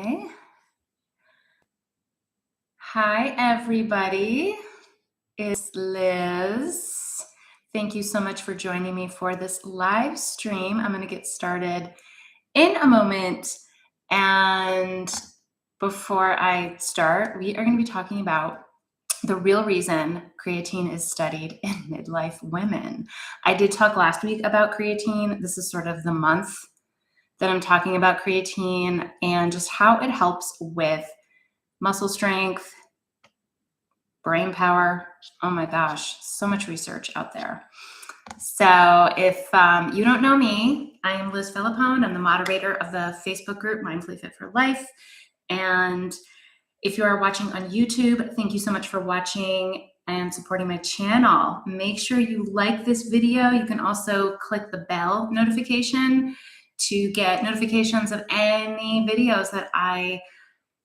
Okay. Hi, everybody. It's Liz. Thank you so much for joining me for this live stream. I'm going to get started in a moment. And before I start, we are going to be talking about the real reason creatine is studied in midlife women. I did talk last week about creatine. This is sort of the month that I'm talking about creatine and just how it helps with muscle strength, brain power. Oh my gosh, so much research out there. So if you don't know me, I am Liz Philippone. I'm the moderator of the Facebook group Mindfully Fit for Life. And if you are watching on YouTube, thank you so much for watching and supporting my channel. Make sure you like this video. You can also click the bell notification to get notifications of any videos that I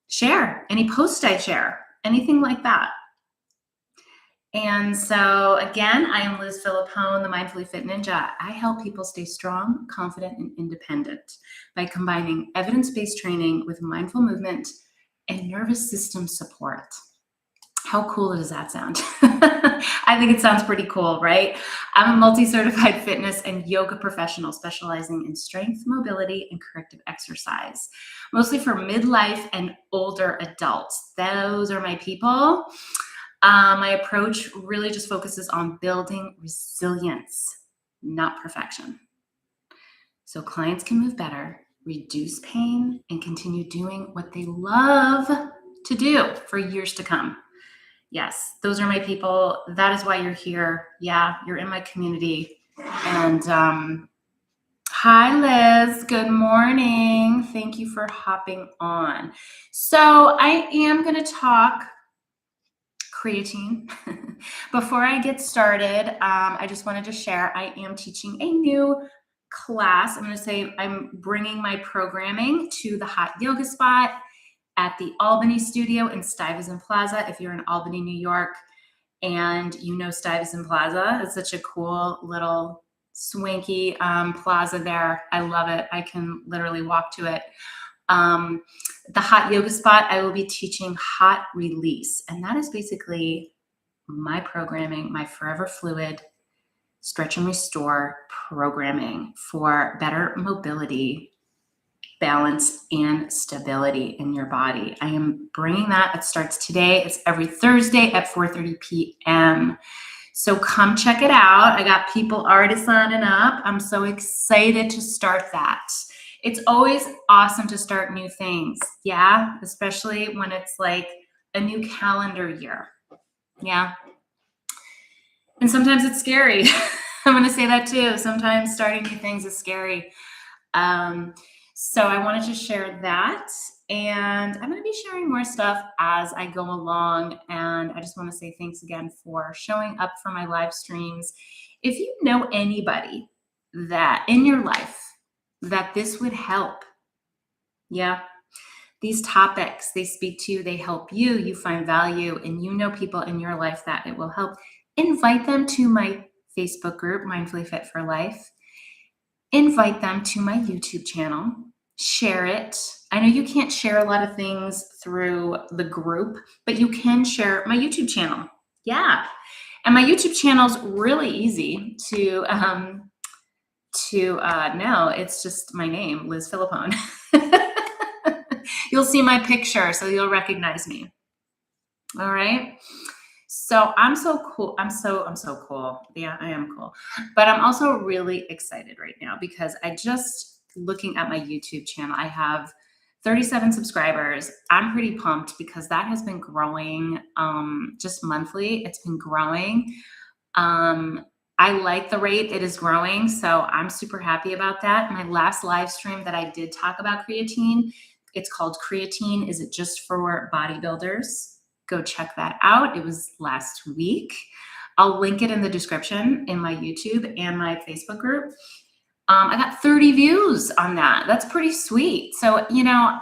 share, any posts I share, anything like that. And so again, I am Liz Philippone, the Mindfully Fit Ninja. I help people stay strong, confident, and independent by combining evidence-based training with mindful movement and nervous system support. How cool does that sound? I think it sounds pretty cool, right? I'm a multi-certified fitness and yoga professional specializing in strength, mobility, and corrective exercise, mostly for midlife and older adults. Those are my people. My approach really just focuses on building resilience, not perfection. So clients can move better, reduce pain, and continue doing what they love to do for years to come. Yes, those are my people. That is why you're here. Yeah, you're in my community. And hi, Liz. Good morning. Thank you for hopping on. So I am going to talk creatine. Before I get started, I just wanted to share I am teaching a new class. I'm going to say I'm bringing my programming to the Hot Yoga Spot at the Albany studio in Stuyvesant Plaza. If you're in Albany, New York, and you know Stuyvesant Plaza, it's such a cool little swanky plaza there. I love it. I can literally walk to it. The Hot Yoga Spot, I will be teaching hot release. And that is basically my programming, my Forever Fluid Stretch and Restore programming for better mobility, balance, and stability in your body. I am bringing that. It starts today. It's every Thursday at 4:30 p.m. So come check it out. I got people already signing up. I'm so excited to start that. It's always awesome to start new things. Yeah, especially when it's like a new calendar year. Yeah. And sometimes it's scary. I'm going to say that too. Sometimes starting new things is scary. So I wanted to share that, and I'm going to be sharing more stuff as I go along. And I just want to say thanks again for showing up for my live streams. If you know anybody that in your life that this would help, yeah, these topics they speak to, they help you, you find value, and you know people in your life that it will help, invite them to my Facebook group, Mindfully Fit for Life. Invite them to my YouTube channel, share it. I know you can't share a lot of things through the group, but you can share my YouTube channel. Yeah. And my YouTube channel is really easy to know. It's just my name, Liz Philippone. You'll see my picture, so you'll recognize me. All right. So I'm so cool. I'm so cool. Yeah, I am cool. But I'm also really excited right now because I just looking at my YouTube channel, I have 37 subscribers. I'm pretty pumped because that has been growing just monthly. It's been growing. I like the rate it is growing, so I'm super happy about that. My last live stream that I did talk about creatine, it's called Creatine, Is It Just for Bodybuilders? Go check that out. It was last week. I'll link it in the description in my YouTube and my Facebook group. I got 30 views on that. That's pretty sweet. So, you know,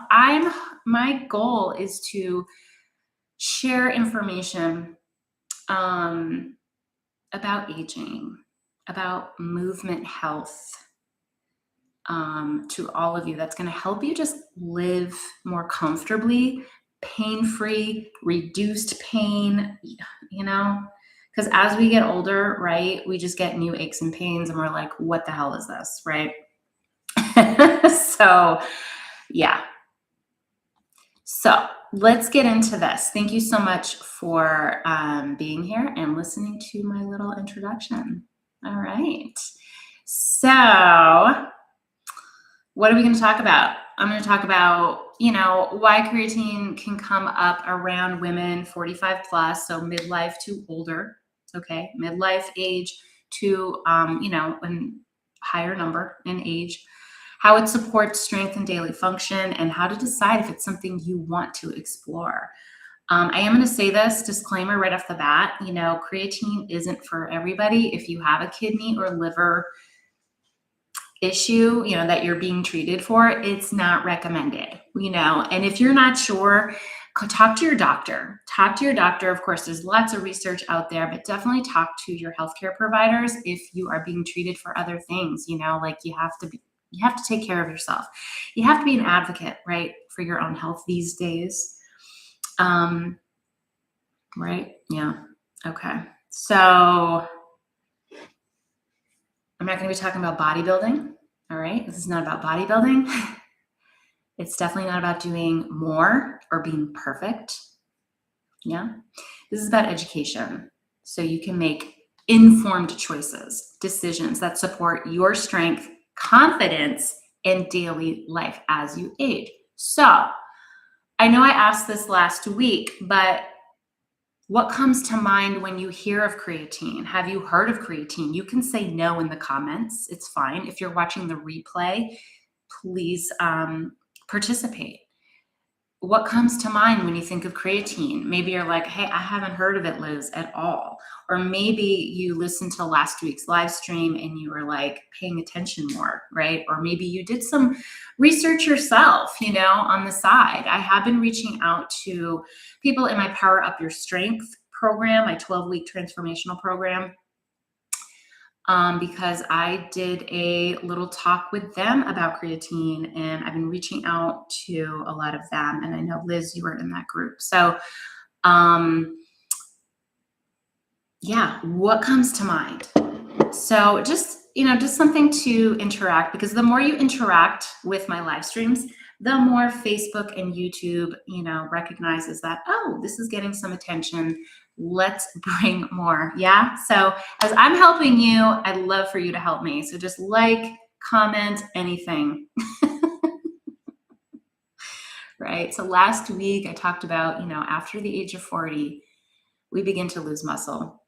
my goal is to share information about aging, about movement health, to all of you that's going to help you just live more comfortably, pain-free, reduced pain, because as we get older, right, we just get new aches and pains and we're like, what the hell is this, right? So, yeah. So let's get into this. Thank you so much for being here and listening to my little introduction. All right. So what are we going to talk about? I'm going to talk about, why creatine can come up around women 45 plus, so midlife to older, okay? Midlife age to, a higher number in age, how it supports strength and daily function, and how to decide if it's something you want to explore. I am going to say this disclaimer right off the bat, creatine isn't for everybody. If you have a kidney or liver issue, that you're being treated for, it's not recommended, and if you're not sure, talk to your doctor. Of course, there's lots of research out there, but definitely talk to your healthcare providers if you are being treated for other things, like you have to take care of yourself. You have to be an advocate, right, for your own health these days. Right? Yeah. Okay. So I'm not going to be talking about bodybuilding. All right. This is not about bodybuilding. It's definitely not about doing more or being perfect. Yeah. This is about education. So you can make informed choices, decisions that support your strength, confidence, and daily life as you age. So I know I asked this last week, but what comes to mind when you hear of creatine? Have you heard of creatine? You can say no in the comments. It's fine. If you're watching the replay, please participate. What comes to mind when you think of creatine? Maybe you're like, hey, I haven't heard of it, Liz, at all. Or maybe you listened to last week's live stream and you were like paying attention more, right? Or maybe you did some research yourself, on the side. I have been reaching out to people in my Power Up Your Strength program, my 12-week transformational program, because I did a little talk with them about creatine, and I've been reaching out to a lot of them. And I know, Liz, you were in that group. So, yeah, what comes to mind? So just something to interact, because the more you interact with my live streams, the more Facebook and YouTube, recognizes that, oh, this is getting some attention. Let's bring more. Yeah. So as I'm helping you, I'd love for you to help me. So just like, comment, anything. Right. So last week I talked about, after the age of 40, we begin to lose muscle.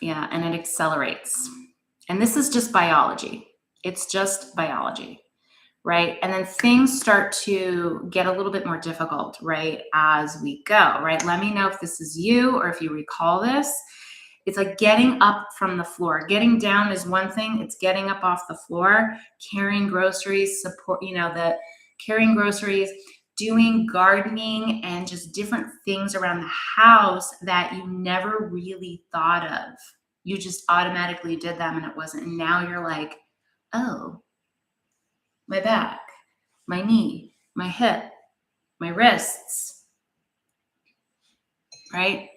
Yeah. And it accelerates. And this is just biology. It's just biology. Right. And then things start to get a little bit more difficult, right, as we go, right? Let me know if this is you or if you recall this. It's like getting up from the floor. Getting down is one thing. It's getting up off the floor, carrying groceries, carrying groceries, doing gardening, and just different things around the house that you never really thought of. You just automatically did them and it wasn't. And now you're like, oh, my back, my knee, my hip, my wrists, right?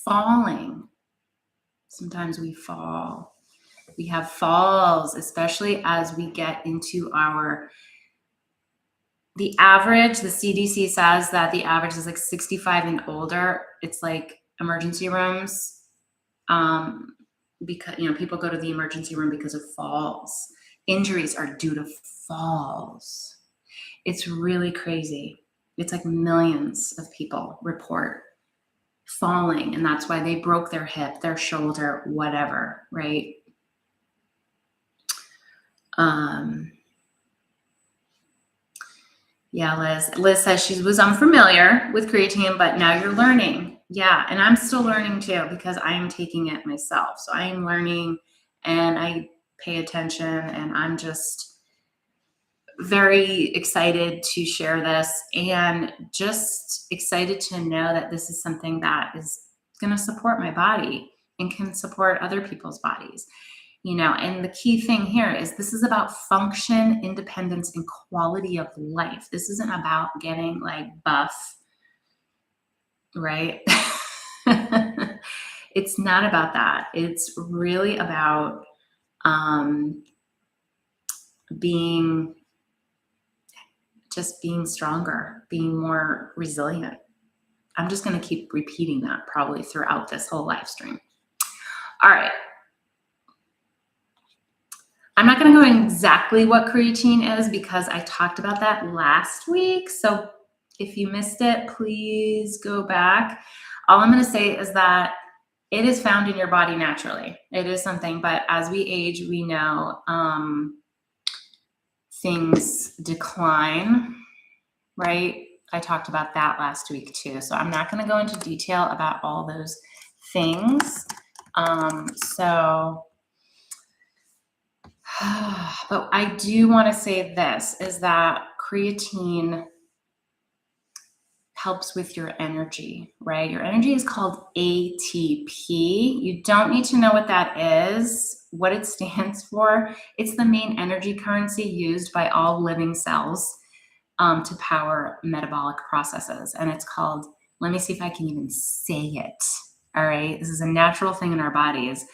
Falling. Sometimes we fall. We have falls, especially as we get into the average, the CDC says that the average is like 65 and older. It's like emergency rooms, because, people go to the emergency room because of falls. Injuries are due to falls. It's really crazy. It's like millions of people report falling, and that's why they broke their hip, their shoulder, whatever, right? Yeah, Liz says she was unfamiliar with creatine, but now you're learning. Yeah, and I'm still learning too, because I am taking it myself. So I am learning and I pay attention, and I'm just very excited to share this, and just excited to know that this is something that is going to support my body and can support other people's bodies. And the key thing here is this is about function, independence, and quality of life. This isn't about getting like buff, right? It's not about that. It's really about being stronger, being more resilient. I'm just going to keep repeating that probably throughout this whole live stream. All right. I'm not going to go into exactly what creatine is because I talked about that last week. So if you missed it, please go back. All I'm going to say is that it is found in your body naturally. It is something, but as we age, we know things decline, right? I talked about that last week too. So I'm not going to go into detail about all those things. But I do want to say this, is that creatine helps with your energy, right? Your energy is called ATP. You don't need to know what that is, what it stands for. It's the main energy currency used by all living cells to power metabolic processes. And it's called, let me see if I can even say it. All right. This is a natural thing in our bodies.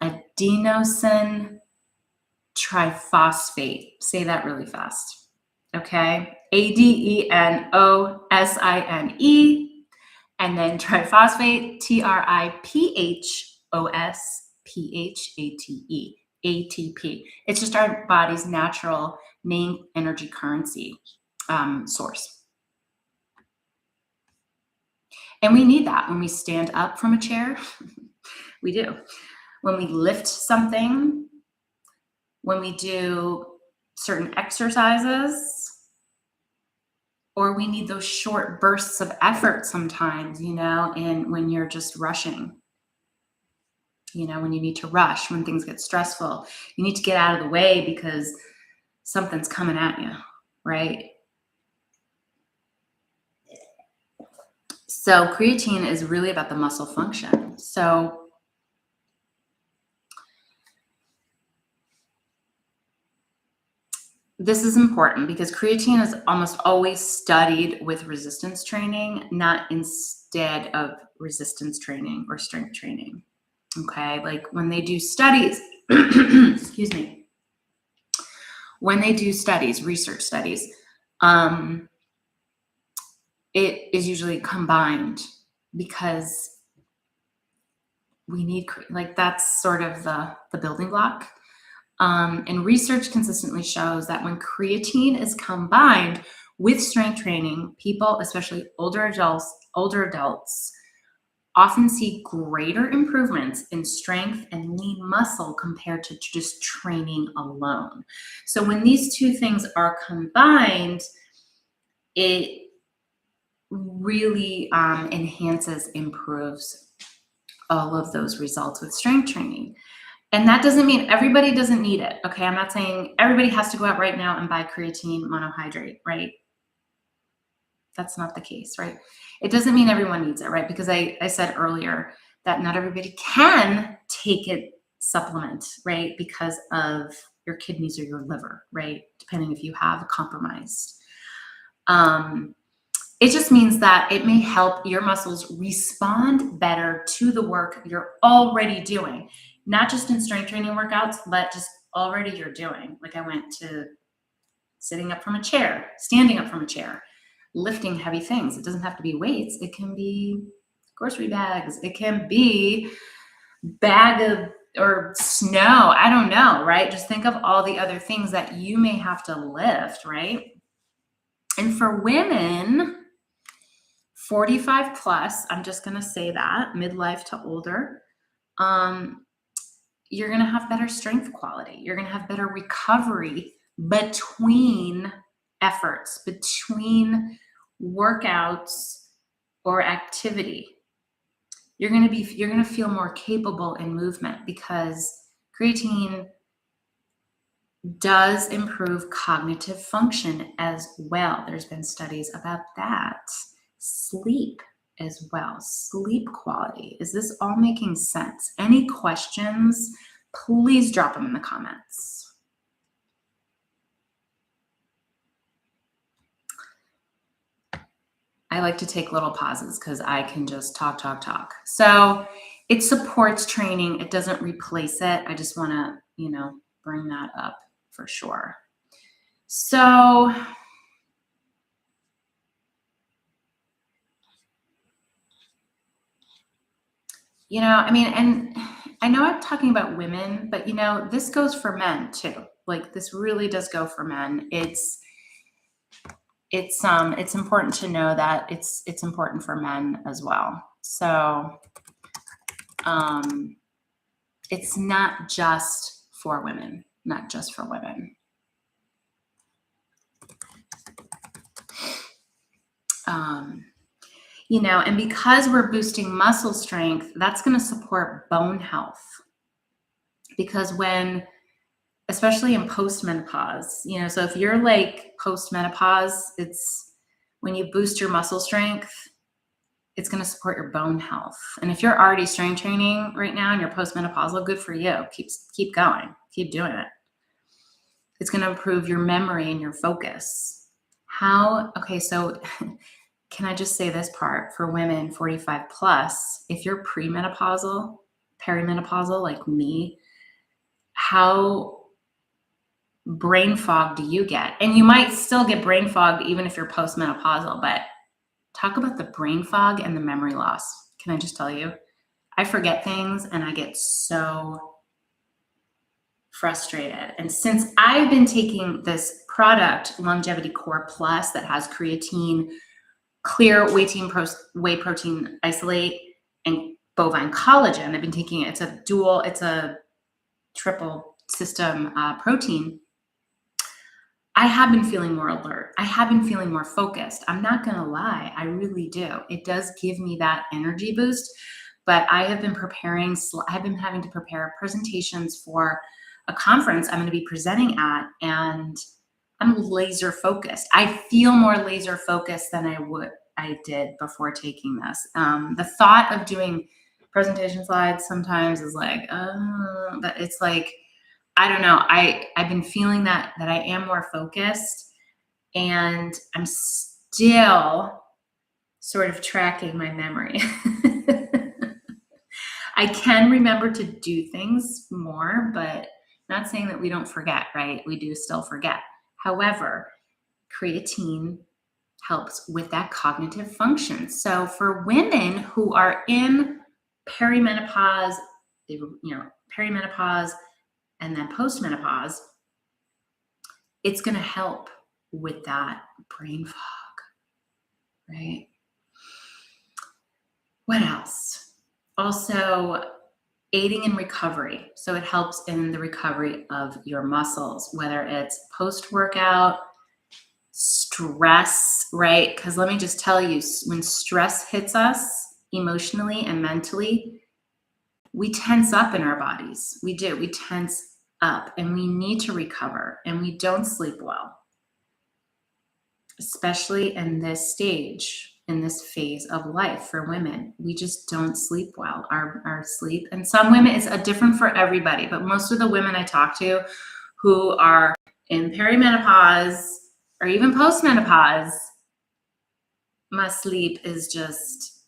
Adenosine triphosphate. Say that really fast. Okay. ADENOSINE. And then triphosphate, TRIPHOSPHATE. ATP. It's just our body's natural main energy currency source. And we need that when we stand up from a chair. We do. When we lift something, when we do certain exercises, or we need those short bursts of effort sometimes, and when you're just rushing. When you need to rush, when things get stressful, you need to get out of the way because something's coming at you, right? So creatine is really about the muscle function. So this is important because creatine is almost always studied with resistance training, not instead of resistance training or strength training. Okay, like when they do studies, excuse me, when they do studies, research studies, it is usually combined because we need, like, that's sort of the building block. And research consistently shows that when creatine is combined with strength training, people, especially older adults, often see greater improvements in strength and lean muscle compared to just training alone. So when these two things are combined, it really improves all of those results with strength training. And that doesn't mean everybody doesn't need it. Okay, I'm not saying everybody has to go out right now and buy creatine monohydrate, right? That's not the case, right? It doesn't mean everyone needs it, right? Because I said earlier that not everybody can take a supplement, right? Because of your kidneys or your liver, right? Depending if you have compromised. It just means that it may help your muscles respond better to the work you're already doing. Not just in strength training workouts, but just already you're doing. Like I went to sitting up from a chair, standing up from a chair, lifting heavy things. It doesn't have to be weights. It can be grocery bags. It can be bag of or snow. I don't know, right? Just think of all the other things that you may have to lift, right? And for women, 45 plus, I'm just going to say that, midlife to older, you're going to have better strength quality. You're going to have better recovery between efforts, between workouts or activity. You're going to feel more capable in movement because creatine does improve cognitive function as well. There's been studies about that. Sleep as well, sleep quality. Is this all making sense? Any questions, please drop them in the comments. I like to take little pauses because I can just talk. So it supports training. It doesn't replace it. I just want to, bring that up for sure. So, and I know I'm talking about women, but this goes for men too. Like, this really does go for men. It's important to know that it's important for men as well. So, it's not just for women, and because we're boosting muscle strength, that's going to support bone health. Because especially in postmenopause, so if you're like postmenopause, it's when you boost your muscle strength, it's going to support your bone health. And if you're already strength training right now and you're postmenopausal, good for you. Keep going. Keep doing it. It's going to improve your memory and your focus. So can I just say this part for women 45 plus, if you're premenopausal, perimenopausal like me, how brain fog do you get? And you might still get brain fog even if you're postmenopausal, but talk about the brain fog and the memory loss. Can I just tell you? I forget things and I get so frustrated. And since I've been taking this product, Longevity Core Plus, that has creatine, clear whey protein isolate, and bovine collagen, I've been taking it. It's a triple system protein. I have been feeling more alert. I have been feeling more focused. I'm not going to lie. I really do. It does give me that energy boost, but I have been having to prepare presentations for a conference I'm going to be presenting at, and I'm laser focused. I feel more laser focused than I did before taking this. The thought of doing presentation slides sometimes is like, but it's like, I don't know. I've been feeling that I am more focused, and I'm still sort of tracking my memory. I can remember to do things more, but not saying that we don't forget, right? We do still forget. However, creatine helps with that cognitive function. So for women who are in perimenopause, perimenopause, and then postmenopause, it's going to help with that brain fog, right? What else? Also, aiding in recovery. So it helps in the recovery of your muscles, whether it's post-workout, stress, right? Because let me just tell you, when stress hits us emotionally and mentally, we tense up in our bodies. We do. We tense up, and we need to recover, and we don't sleep well, especially in this stage, in this phase of life for women. We just don't sleep well. Our sleep, and some women, it's different for everybody, but most of the women I talk to who are in perimenopause or even postmenopause, my sleep is just,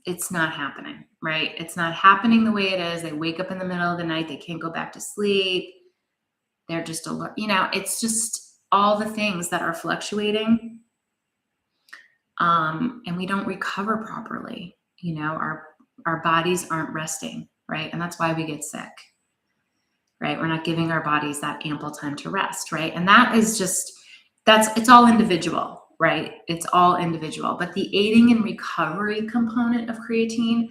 it's not happening, right? It's not happening the way it is. They wake up in the middle of the night. They can't go back to sleep. They're just alert. It's just all the things that are fluctuating. And we don't recover properly. Our bodies aren't resting, right? And that's why we get sick, right? We're not giving our bodies that ample time to rest, right? And that is just, it's all individual, right? It's all individual. But the aiding and recovery component of creatine,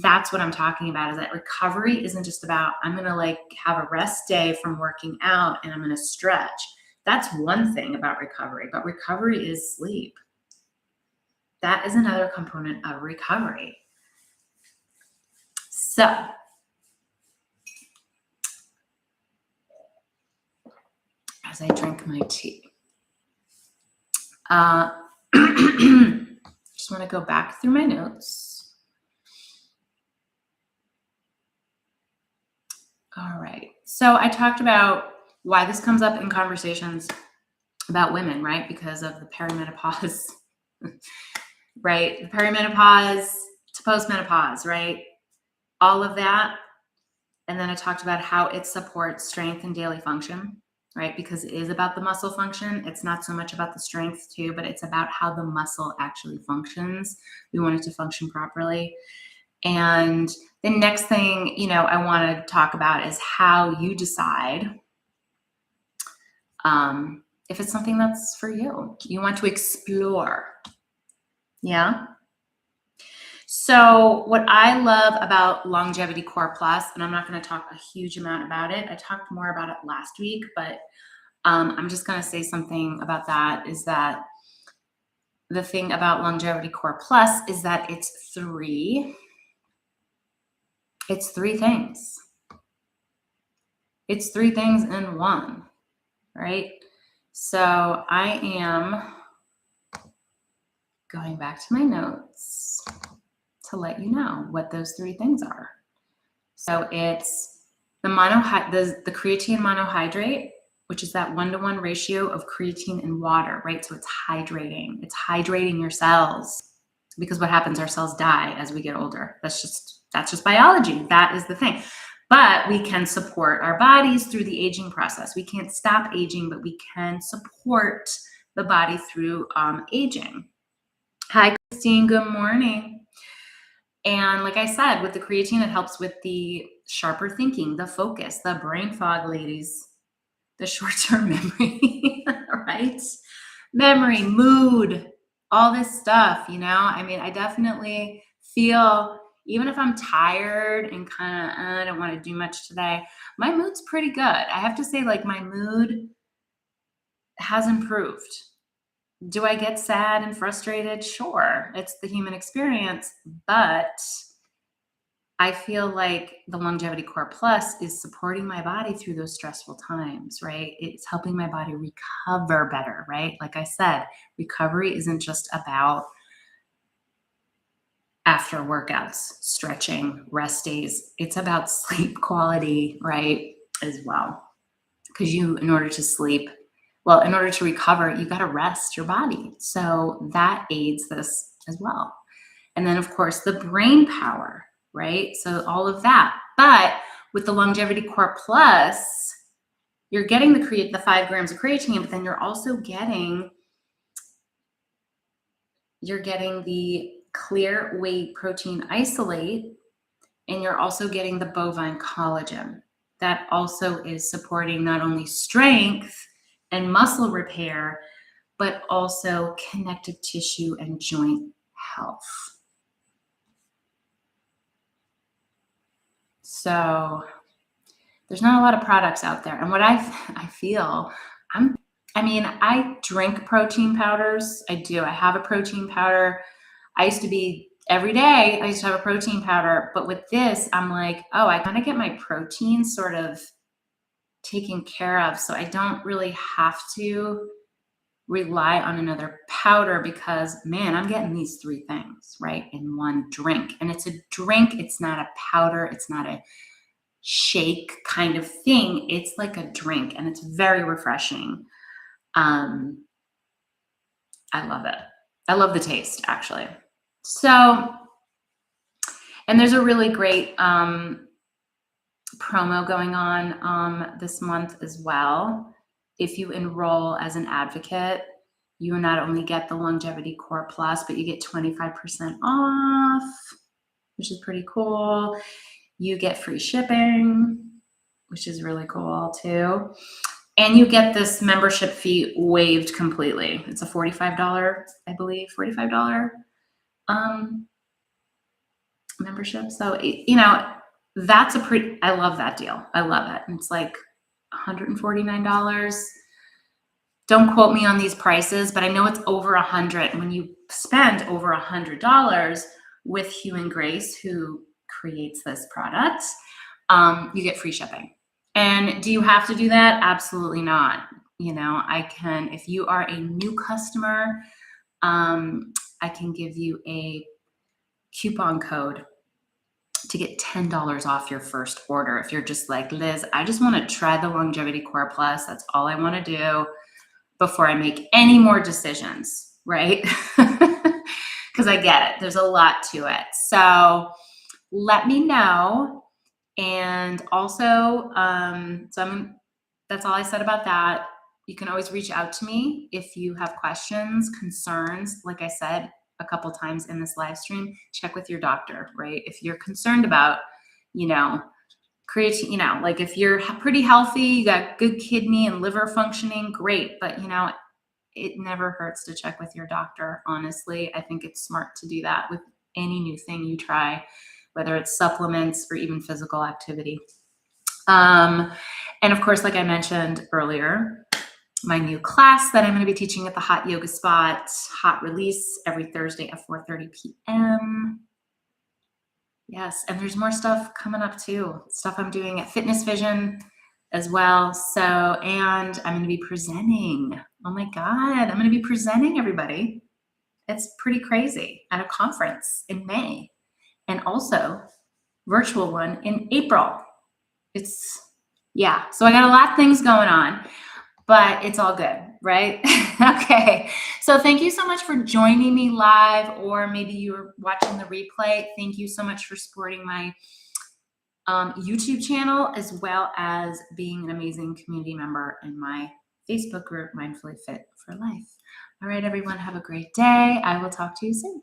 that's what I'm talking about, is that recovery isn't just about, I'm going to have a rest day from working out and I'm going to stretch. That's one thing about recovery, but recovery is sleep. That is another component of recovery. So, as I drink my tea, just want to go back through my notes. All right. So I talked about why this comes up in conversations about women, right? Because of the perimenopause, right? The perimenopause to postmenopause, right? All of that. And then I talked about how it supports strength and daily function, right? Because it is about the muscle function. It's not so much about the strength too, but it's about how the muscle actually functions. We want it to function properly. And the next thing, I want to talk about is how you decide if it's something that's for you. You want to explore. Yeah. So what I love about Longevity Core Plus, and I'm not going to talk a huge amount about it. I talked more about it last week, but I'm just going to say something about that, is that the thing about Longevity Core Plus is that it's three things. It's three things in one, right? So I am going back to my notes to let you know what those three things are. So it's the creatine monohydrate, which is that 1-to-1 ratio of creatine and water, right? So it's hydrating. It's hydrating your cells, because what happens, our cells die as we get older. That's just biology. That is the thing. But we can support our bodies through the aging process. We can't stop aging, but we can support the body through aging. Hi, Christine. Good morning. And like I said, with the creatine, it helps with the sharper thinking, the focus, the brain fog, ladies, the short-term memory, right? Memory, mood, all this stuff, I definitely feel, even if I'm tired and kind of, I don't want to do much today, my mood's pretty good. I have to say, like, my mood has improved. Do I get sad and frustrated? Sure, it's the human experience, but I feel like the Longevity Core Plus is supporting my body through those stressful times, right? It's helping my body recover better, right? Like I said, recovery isn't just about after workouts, stretching, rest days. It's about sleep quality, right, as well. Because in order to recover, you got to rest your body. So that aids this as well. And then, of course, the brain power, right? So all of that. But with the Longevity Core Plus, you're getting the 5 grams of creatine, but then you're also getting the clear whey protein isolate, and you're also getting the bovine collagen. That also is supporting not only strength and muscle repair, but also connective tissue and joint health. So there's not a lot of products out there. And what I feel, I drink protein powders. I do. I have a protein powder. I used to be every day, I used to have a protein powder. But with this, I'm like, oh, I kind of get my protein sort of taken care of. So I don't really have to rely on another powder, because, man, I'm getting these three things, right, in one drink. And it's a drink. It's not a powder. It's not a shake kind of thing. It's like a drink, and it's very refreshing. I love it. I love the taste, actually. So, and there's a really great promo going on this month as well. If you enroll as an advocate, you not only get the Longevity Core Plus, but you get 25% off, which is pretty cool. You get free shipping, which is really cool too. And you get this membership fee waived completely. It's a $45, I believe, $45 membership. So, that's I love that deal. I love it. And it's like $149. Don't quote me on these prices, but I know it's over $100. And when you spend over $100 with Hugh and Grace, who creates this product, you get free shipping. And do you have to do that? Absolutely not. If you are a new customer, I can give you a coupon code to get $10 off your first order. If you're just like, Liz, I just want to try the Longevity Core Plus. That's all I want to do before I make any more decisions, right? Because I get it. There's a lot to it. So let me know. And also, that's all I said about that. You can always reach out to me if you have questions, concerns. Like I said a couple times in this live stream, check with your doctor, right? If you're concerned about, creatine, like if you're pretty healthy, you got good kidney and liver functioning, great. But, it never hurts to check with your doctor, honestly. I think it's smart to do that with any new thing you try, whether it's supplements or even physical activity. And of course, like I mentioned earlier, my new class that I'm going to be teaching at the Hot Yoga Spot, Hot Release, every Thursday at 4:30 p.m. Yes, and there's more stuff coming up too. Stuff I'm doing at Fitness Vision as well. So, and I'm going to be presenting. Oh my God, I'm going to be presenting, everybody. It's pretty crazy, at a conference in May, and also virtual one in April. So I got a lot of things going on, but it's all good, right? Okay. So thank you so much for joining me live, or maybe you were watching the replay. Thank you so much for supporting my YouTube channel, as well as being an amazing community member in my Facebook group, Mindfully Fit for Life. All right, everyone, have a great day. I will talk to you soon.